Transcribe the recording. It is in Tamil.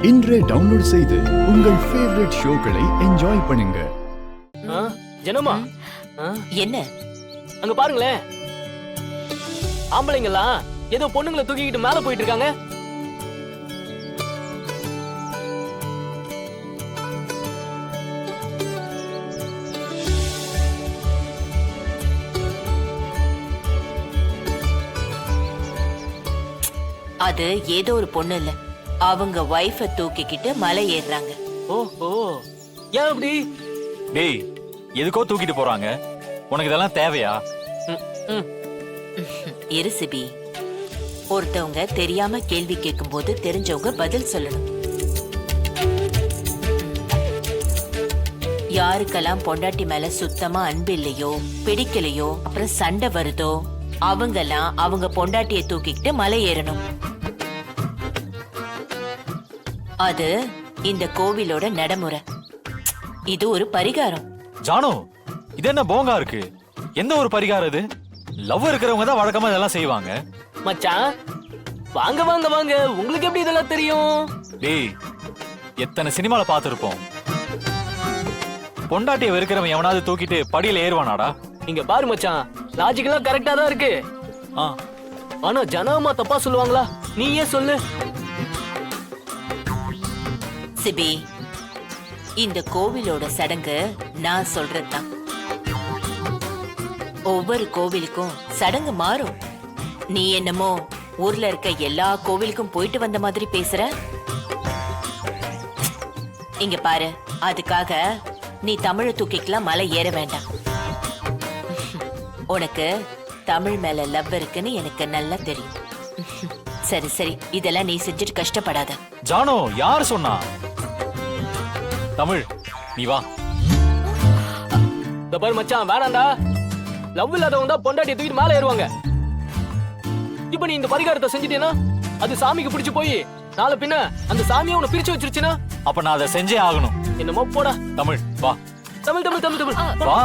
இன்றே டவுன்லோட் செய்து உங்கள் ஃபேவரட் ஷோக்களை என்ஜாய் பண்ணுங்க. ஜனமா என்ன அங்க பாருங்களேன், ஆம்பளைங்கெல்லாம் ஏதோ பொண்ணுங்களை தூக்கிக்கிட்டு மேல போயிட்டு இருக்காங்க. அது ஏதோ ஒரு பொண்ணு இல்ல, அவங்க வைஃப தூக்கிக்கிட்டு மலை ஏறுறாங்க. ஓஹோ, ஏன் அப்படி? டேய், எதுக்கோ தூக்கிட்டு போறாங்க, உனக்கு இதெல்லாம் தேவையா? இரு சிபி, ஒருத்தவங்க தெரியாம கேள்வி கேட்கும் போது தெரிஞ்சவங்க பதில் சொல்லணும். யாருக்கெல்லாம் பொண்டாட்டி மேல சுத்தமா அன்பு இல்லையோ, பிடிக்கலையோ, அப்புறம் சண்டை வருதோ, அவங்கெல்லாம் அவங்க பொண்டாட்டியை தூக்கிக்கிட்டு மலை ஏறணும். அது இந்த கோவிலோட நடைமுறை. இது ஒரு பரிகாரம். ஜானு, இது என்ன போங்கா இருக்கு? எந்த ஒரு பரிகாரம் இது? லவ் இருக்கிறவங்க தான் வழக்கமா இதெல்லாம் செய்வாங்க. மச்சான், வாங்க வாங்க வாங்க, உங்களுக்கு எப்படி இதெல்லாம் தெரியும்? டேய், எத்தனை சினிமால பாத்துருப்போம். பொண்டாட்டியை வெறுக்கிறவன் எவனாவது தூக்கிட்டு படியில ஏறுவானாடா? இங்க பாரு மச்சான், லாஜிக்கலா கரெக்டா தான் இருக்கு. ஆனா ஜனமா தப்பா சொல்லுவாங்களா? நீ ஏன் சொல்லு. சிபி, இந்த கோவிலோட சடங்கு நான் சொல்றதுதான். ஒவ்வொரு கோவிலுக்கும் சடங்கு மாறும். நீ என்னமோ ஊர்ல இருக்க எல்லா கோவிலுக்கும் போயிட்டு வந்த மாதிரி பேசுற. இங்க பாரு, அதுக்காக நீ தமிழை தூக்கிக்கலாம் மலை ஏற வேண்டாம். உனக்கு தமிழ் மேல லவ் இருக்குன்னு எனக்கு நல்லா தெரியும். சரி சரி, இதெல்லாம் நீ செஞ்சுட்டு கஷ்டப்படாத. ஜானு, யார் சொன்னா? தமிழ், நீ வா. இந்த பாரு மச்சான், வேணாண்டா. லவ் இல்லாதவங்க தான் பொண்டாட்டியை தூக்கிட்டு மேல ஏறுவாங்க. இப்ப நீ இந்த பரிகாரத்தை செஞ்சுட்டேனா, அது சாமிக்கு பிடிச்சு போய் நாளை பின்ன அந்த சாமியை உன்னை பிரிச்சு வச்சிருச்சுன்னா, அப்ப நான் அதை செஞ்சே ஆகணும். என்னமோ போடா. தமிழ் வா. தமிழ் தமிழ் தமிழ் தமிழ் வா.